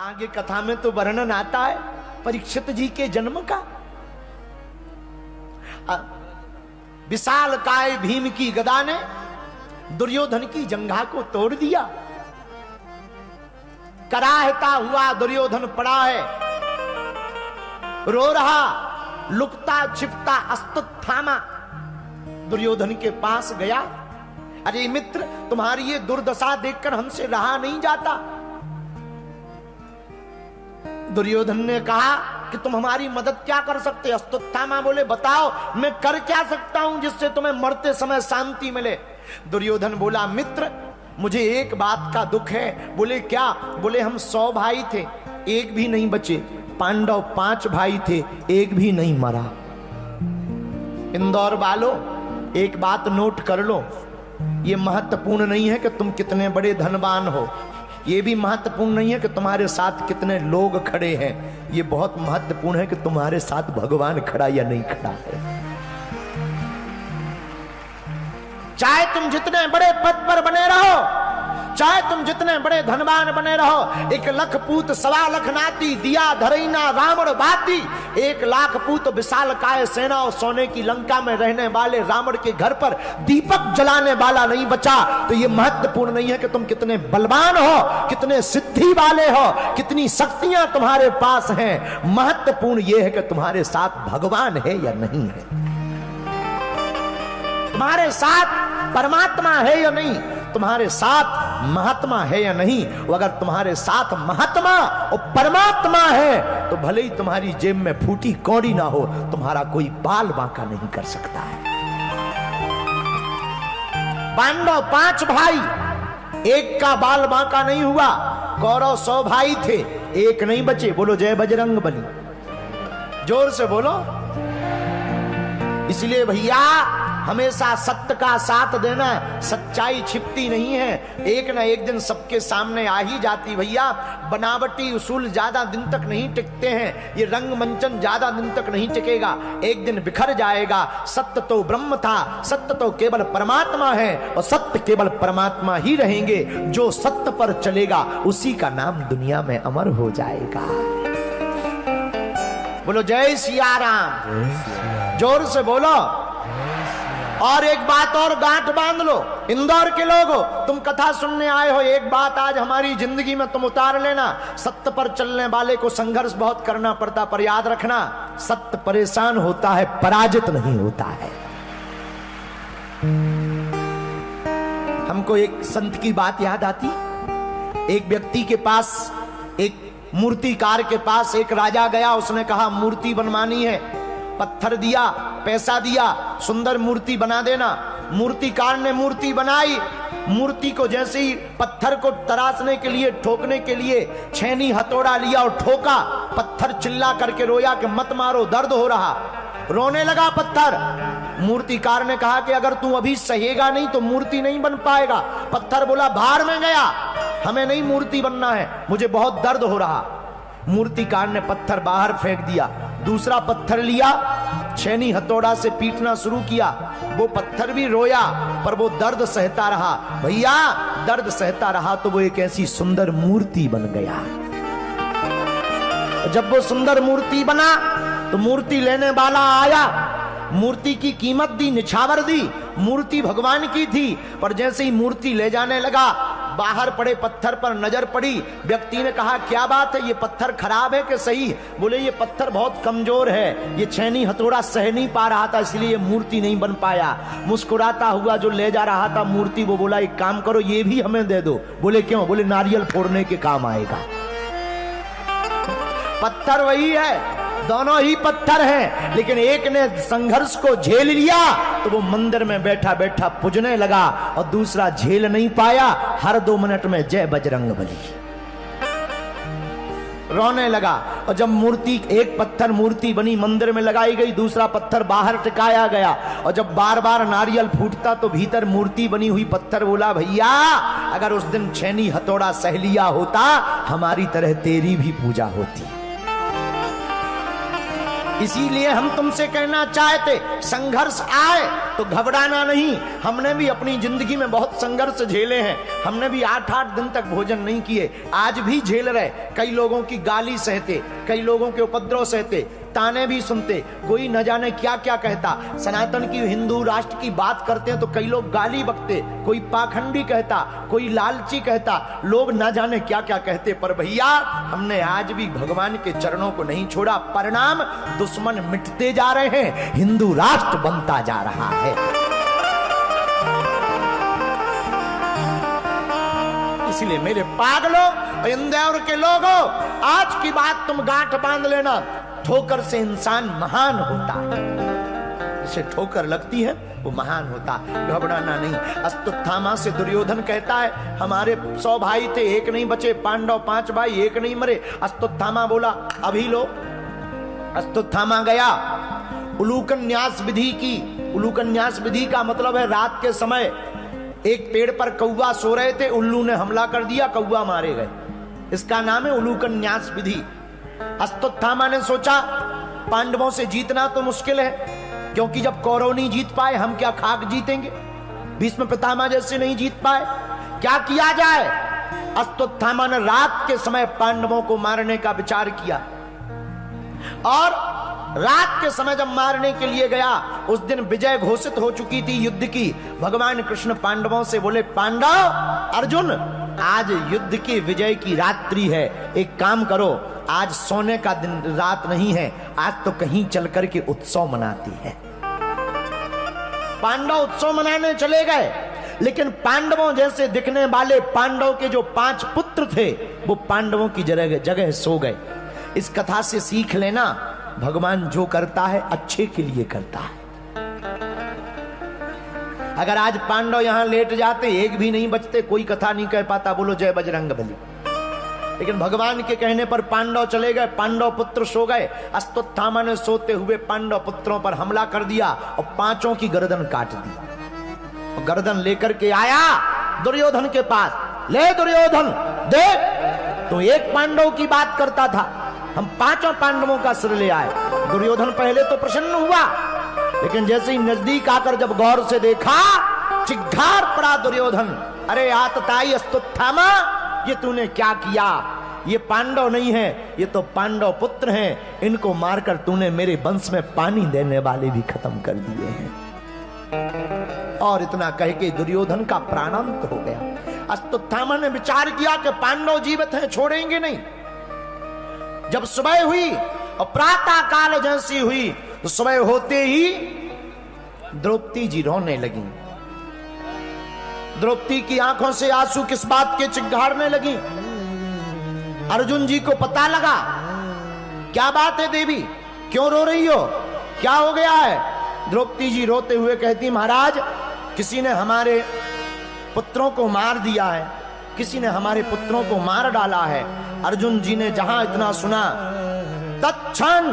आगे कथा में तो वर्णन आता है परीक्षित जी के जन्म का। विशाल काय भीम की गदा ने दुर्योधन की जंघा को तोड़ दिया। कराहता हुआ दुर्योधन पड़ा है, रो रहा, लुकता छिपता अस्त्र थामा दुर्योधन के पास गया। अरे मित्र, तुम्हारी ये दुर्दशा देखकर हमसे रहा नहीं जाता। दुर्योधन ने कहा कि तुम हमारी मदद क्या कर सकते? अश्वत्थामा बोले बताओ मैं कर क्या सकता हूं जिससे तुम्हें मरते समय शांति मिले। दुर्योधन बोला मित्र मुझे एक बात का दुख है। बोले क्या? बोले हम 100 भाई थे, एक भी नहीं बचे। पांडव 5 भाई थे, एक भी नहीं मरा। इंदौर वालों एक बात नोट कर लो, ये महत्वपूर्ण नहीं है कि तुम कितने बड़े धनवान हो, ये भी महत्वपूर्ण नहीं है कि तुम्हारे साथ कितने लोग खड़े हैं, ये बहुत महत्वपूर्ण है कि तुम्हारे साथ भगवान खड़ा या नहीं खड़ा है। चाहे तुम जितने बड़े पद पर बने रहो, चाहे तुम जितने बड़े धनवान बने रहो, 1 लाख पूत 1.25 लाख नाती दिया धरईना रावण बाती। 1 लाख पूत विशाल काय सेना और सोने की लंका में रहने वाले रावण के घर पर दीपक जलाने वाला नहीं बचा। तो ये महत्वपूर्ण नहीं है कि तुम कितने बलवान हो, कितने सिद्धि वाले हो, कितनी शक्तियां तुम्हारे पास हैं। महत्वपूर्ण यह है कि तुम्हारे साथ भगवान है या नहीं है, तुम्हारे साथ परमात्मा है या नहीं, तुम्हारे साथ महात्मा है या नहीं। वो अगर तुम्हारे साथ महात्मा और परमात्मा है तो भले ही तुम्हारी जेब में फूटी कौड़ी ना हो, तुम्हारा कोई बाल बांका नहीं कर सकता है। पांडव 5 भाई, एक का बाल बांका नहीं हुआ। कौरव 100 भाई थे, एक नहीं बचे। बोलो जय बजरंग बली, जोर से बोलो। इसलिए भैया हमेशा सत्य का साथ देना। सच्चाई छिपती नहीं है, एक ना एक दिन सबके सामने आ ही जाती। भैया बनावटी उसूल ज्यादा दिन तक नहीं टिकते हैं, ये रंग मंचन ज्यादा दिन तक नहीं टिकेगा, एक दिन बिखर जाएगा। सत्य तो ब्रह्म था, सत्य तो केवल परमात्मा है और सत्य केवल परमात्मा ही रहेंगे। जो सत्य पर चलेगा उसी का नाम दुनिया में अमर हो जाएगा। बोलो जय सिया राम, जोर से बोलो। और एक बात और गांठ बांध लो, इंदौर के लोगो, तुम कथा सुनने आए हो, एक बात आज हमारी जिंदगी में तुम उतार लेना। सत्य पर चलने वाले को संघर्ष बहुत करना पड़ता, पर याद रखना सत्य परेशान होता है, पराजित नहीं होता है। हमको एक संत की बात याद आती। एक व्यक्ति के पास, एक मूर्तिकार के पास एक राजा गया, उसने कहा मूर्ति बनवानी है। पत्थर दिया, पैसा दिया, सुंदर मूर्ति बना देना। मूर्तिकार ने मूर्ति बनाई। मूर्ति को जैसे ही पत्थर को तराशने के लिए, ठोकने के लिए छेनी हथौड़ा लिया और ठोका, पत्थर चिल्ला करके रोया कि मत मारो, दर्द हो रहा। रोने लगा पत्थर। मूर्तिकार ने कहा कि अगर तू अभी सहेगा नहीं तो मूर्ति नहीं बन पाएगा। पत्थर बोला भाड़ में गया, हमें नहीं मूर्ति बनना है, मुझे बहुत दर्द हो रहा। मूर्तिकार ने पत्थर बाहर फेंक दिया, दूसरा पत्थर लिया, छेनी हथौड़ा से पीटना शुरू किया। वो पत्थर भी रोया पर वो दर्द सहता रहा। भैया दर्द सहता रहा तो वो एक ऐसी सुंदर मूर्ति बन गया। जब वो सुंदर मूर्ति बना तो मूर्ति लेने वाला आया, मूर्ति की कीमत दी, निछावर दी। मूर्ति भगवान की थी, पर जैसे ही मूर्ति ले जाने लगा, बाहर पड़े पत्थर पर नजर पड़ी। व्यक्ति ने कहा क्या बात है, ये पत्थर खराब है कि सही? बोले ये पत्थर बहुत कमजोर है, ये छेनी हथौड़ा सह नहीं पा रहा था, इसलिए ये मूर्ति नहीं बन पाया। मुस्कुराता हुआ जो ले जा रहा था मूर्ति, वो बोला एक काम करो ये भी हमें दे दो। बोले क्यों? बोले नारियल फोड़ने के काम आएगा। पत्थर वही है, दोनों ही पत्थर हैं, लेकिन एक ने संघर्ष को झेल लिया तो वो मंदिर में बैठा बैठा पूजने लगा, और दूसरा झेल नहीं पाया, हर 2 मिनट में जय बजरंग बली रोने लगा। और जब मूर्ति, एक पत्थर मूर्ति बनी, मंदिर में लगाई गई, दूसरा पत्थर बाहर टिकाया गया, और जब बार बार नारियल फूटता तो भीतर मूर्ति बनी हुई पत्थर बोला भैया अगर उस दिन छेनी हथौड़ा सह लिया होता, हमारी तरह तेरी भी पूजा होती। इसीलिए हम तुमसे कहना चाहते, संघर्ष आए तो तो घबराना नहीं। हमने भी अपनी जिंदगी में बहुत संघर्ष झेले हैं, हमने भी 8-8 दिन तक भोजन नहीं किए, आज भी झेल रहे। कई लोगों की गाली सहते, कई लोगों के उपद्रव सहते, ताने भी सुनते, कोई न जाने क्या क्या कहता। सनातन की हिंदू राष्ट्र की बात करते हैं तो कई लोग गाली बकते, कोई पाखंडी कहता, कोई लालची कहता, लोग न जाने क्या क्या कहते। पर भैया हमने आज भी भगवान के चरणों को नहीं छोड़ा। परिणाम दुश्मन मिटते जा रहे हैं, हिंदू राष्ट्र बनता जा रहा है। इसलिए मेरे पागलों, इंदौर के लोगों, आज की बात तुम गांठ बांध लेना, ठोकर से इंसान महान होता है। जिसे ठोकर लगती है वो महान होता, घबराना नहीं। अश्वत्थामा से दुर्योधन कहता है हमारे 100 भाई थे, एक नहीं बचे, पांडव 5 भाई, एक नहीं मरे। अश्वत्थामा बोला अभी लो। अश्वत्थामा गया, उलूकन न्यास विधि की। उलूकन न्यास विधि का मतलब है रात के समय एक पेड़ पर कौवा सो रहे थे, उल्लू ने हमला कर दिया, कौवा मारे गए। इसका नाम है उलूकन न्यास विधि। अश्वत्थामा ने सोचा पांडवों से जीतना तो मुश्किल है, क्योंकि जब कौरव नहीं जीत पाए हम क्या खाक जीतेंगे, भीष्म पितामह जैसे नहीं जीत पाए, क्या किया जाए। अश्वत्थामा ने रात के समय पांडवों को मारने का विचार किया, और रात के समय जब मारने के लिए गया, उस दिन विजय घोषित हो चुकी थी युद्ध की। भगवान कृष्ण पांडवों से बोले पांडव, अर्जुन, आज युद्ध की विजय की रात्रि है, एक काम करो, आज सोने का दिन रात नहीं है, आज तो कहीं चल करके उत्सव मनाती है। पांडव उत्सव मनाने चले गए, लेकिन पांडवों जैसे दिखने वाले पांडव के जो 5 पुत्र थे वो पांडवों की जगह सो गए। इस कथा से सीख लेना, भगवान जो करता है अच्छे के लिए करता है। अगर आज पांडव यहां लेट जाते, एक भी नहीं बचते, कोई कथा नहीं कह पाता, बोलो जय बजरंगबली। लेकिन भगवान के कहने पर पांडव चले गए, पांडव पुत्र सो गए। अश्वत्थामा ने सोते हुए पांडव पुत्रों पर हमला कर दिया और 5 की गर्दन काट दी। और गर्दन लेकर के आया दुर्योधन के पास, ले दुर्योधन देख, तो एक पांडव की बात करता था, हम 5 पांडवों का सिर ले आए। दुर्योधन पहले तो प्रसन्न हुआ, लेकिन जैसे ही नजदीक आकर जब गौर से देखा, चिघार पड़ा दुर्योधन। अरे आतताई अश्वत्थामा, ये तूने क्या किया, ये पांडव नहीं है, ये तो पांडव पुत्र हैं, इनको मारकर तूने मेरे वंश में पानी देने वाले भी खत्म कर दिए हैं। और इतना कह के दुर्योधन का प्राणांत हो गया। अश्वत्थामा ने विचार किया कि पांडव जीवित हैं, छोड़ेंगे नहीं। जब सुबह हुई और प्रातः काल जैसी हुई, तो सुबह होते ही द्रौपदी जी रोने लगी। द्रौपदी की आंखों से आंसू किस बात के चिघाड़ने लगी। अर्जुन जी को पता लगा, क्या बात है देवी, क्यों रो रही हो, क्या हो गया है। द्रौपदी जी रोते हुए कहती, महाराज किसी ने हमारे पुत्रों को मार दिया है, किसी ने हमारे पुत्रों को मार डाला है। अर्जुन जी ने जहां इतना सुना, तत्क्षण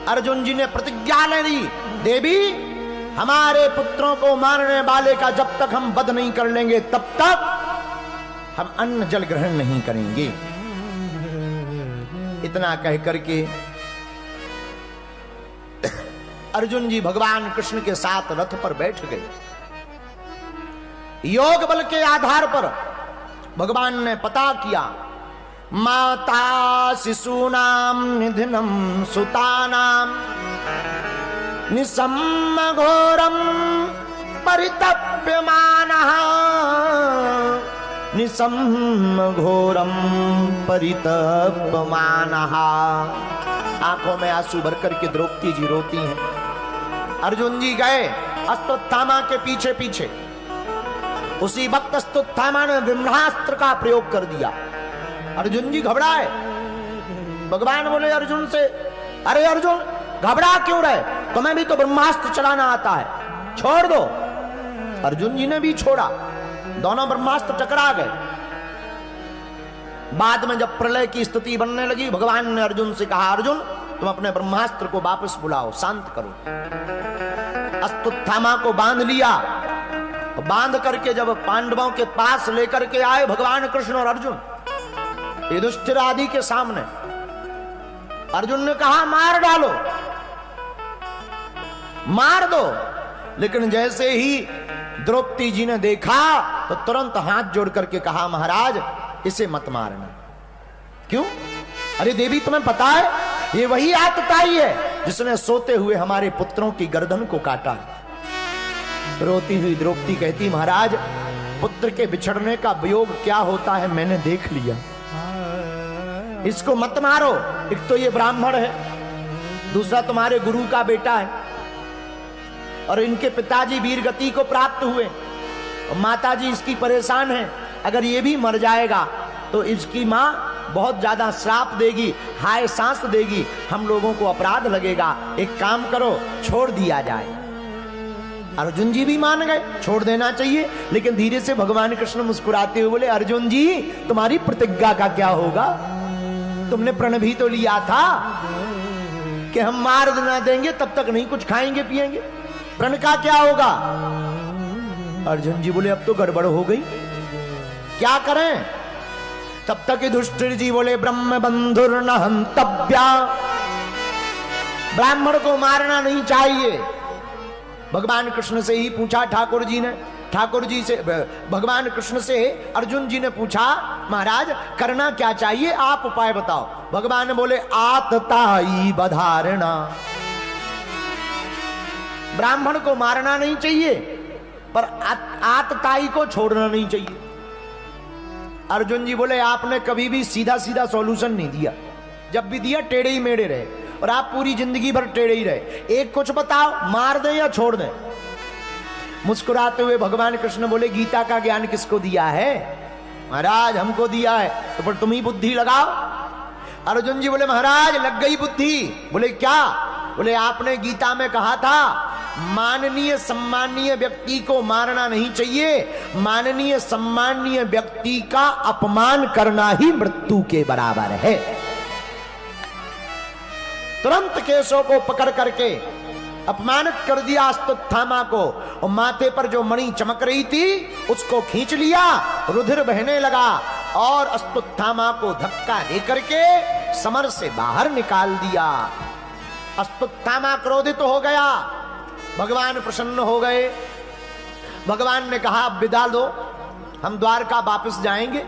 अर्जुन जी ने प्रतिज्ञा ले ली, देवी हमारे पुत्रों को मारने वाले का जब तक हम वध नहीं कर लेंगे, तब तक हम अन्न जल ग्रहण नहीं करेंगे। इतना कह करके अर्जुन जी भगवान कृष्ण के साथ रथ पर बैठ गए। योग बल के आधार पर भगवान ने पता किया, माता शिशूनाम निधनम सुतानाम निसम्म घोरम परितप्यमानः, निसम्म घोरम परितप्यमानः। आंखों में आंसू भर करके द्रौपदी जी रोती हैं। अर्जुन जी गए अश्वत्थामा के पीछे पीछे। उसी वक्त अश्वत्थामा ने ब्रह्मास्त्र का प्रयोग कर दिया। अर्जुन जी घबराए। भगवान बोले अर्जुन से, अरे अर्जुन घबरा क्यों रहे, तुम्हें भी तो ब्रह्मास्त्र चलाना आता है, छोड़ दो। अर्जुन जी ने भी छोड़ा, दोनों ब्रह्मास्त्र टकरा गए। बाद में जब प्रलय की स्थिति बनने लगी, भगवान ने अर्जुन से कहा, अर्जुन तुम अपने ब्रह्मास्त्र को वापस बुलाओ, शांत करो। अश्वत्थामा को बांध लिया। बांध करके जब पांडवों के पास लेकर के आए भगवान कृष्ण और अर्जुन, युधिष्ठिर आदि के सामने, अर्जुन ने कहा मार डालो, मार दो। लेकिन जैसे ही द्रौपदी जी ने देखा तो तुरंत हाथ जोड़ करके कहा, महाराज इसे मत मारना। क्यों? अरे देवी तुम्हें पता है ये वही आतताई है जिसने सोते हुए हमारे पुत्रों की गर्दन को काटा। रोती हुई द्रौपदी कहती, महाराज पुत्र के बिछड़ने का वियोग क्या होता है मैंने देख लिया, इसको मत मारो। एक तो ये ब्राह्मण है, दूसरा तुम्हारे गुरु का बेटा है, और इनके पिताजी वीर गति को प्राप्त हुए, और माताजी इसकी परेशान है। अगर ये भी मर जाएगा तो इसकी मां बहुत ज्यादा श्राप देगी, हाय सांस देगी, हम लोगों को अपराध लगेगा। एक काम करो, छोड़ दिया जाए। अर्जुन जी भी मान गए, छोड़ देना चाहिए। लेकिन धीरे से भगवान कृष्ण मुस्कुराते हुए बोले, अर्जुन जी तुम्हारी प्रतिज्ञा का क्या होगा? तुमने प्रण भी तो लिया था कि हम मार ना देंगे तब तक नहीं कुछ खाएंगे पिएंगे, प्रण का क्या होगा? अर्जुन जी बोले, अब तो गड़बड़ हो गई, क्या करें? तब तक युधिष्ठिर जी बोले, ब्रह्म बंधुर न हंतव्या, ब्राह्मण को मारना नहीं चाहिए। भगवान कृष्ण से ही पूछा ठाकुर जी ने, ठाकुर जी से भगवान कृष्ण से अर्जुन जी ने पूछा, महाराज करना क्या चाहिए, आप उपाय बताओ। भगवान बोले, आतताई बधारणा, ब्राह्मण को मारना नहीं चाहिए पर आतताई को छोड़ना नहीं चाहिए। अर्जुन जी बोले, आपने कभी भी सीधा सीधा सॉल्यूशन नहीं दिया, जब भी दिया टेढ़े ही मेढ़े रहे, और आप पूरी जिंदगी भर टेढ़े ही रहे। एक कुछ बताओ, मार दें या छोड़ दें? मुस्कुराते हुए भगवान कृष्ण बोले, गीता का ज्ञान किसको दिया है? महाराज हमको दिया है। तो फिर तुम ही बुद्धि लगाओ। अर्जुन जी बोले, महाराज लग गई बुद्धि। बोले क्या? बोले आपने गीता में कहा था माननीय सम्माननीय व्यक्ति को मारना नहीं चाहिए, माननीय सम्माननीय व्यक्ति का अपमान करना ही मृत्यु के बराबर है। तुरंत केशों को पकड़ करके अपमानित कर दिया अश्वत्थामा को, और माथे पर जो मणि चमक रही थी उसको खींच लिया, रुधिर बहने लगा, और अश्वत्थामा को धक्का देकर के समर से बाहर निकाल दिया। अश्वत्थामा क्रोधित हो गया, भगवान प्रसन्न हो गए। भगवान ने कहा, अब विदा दो, हम द्वारका वापस जाएंगे।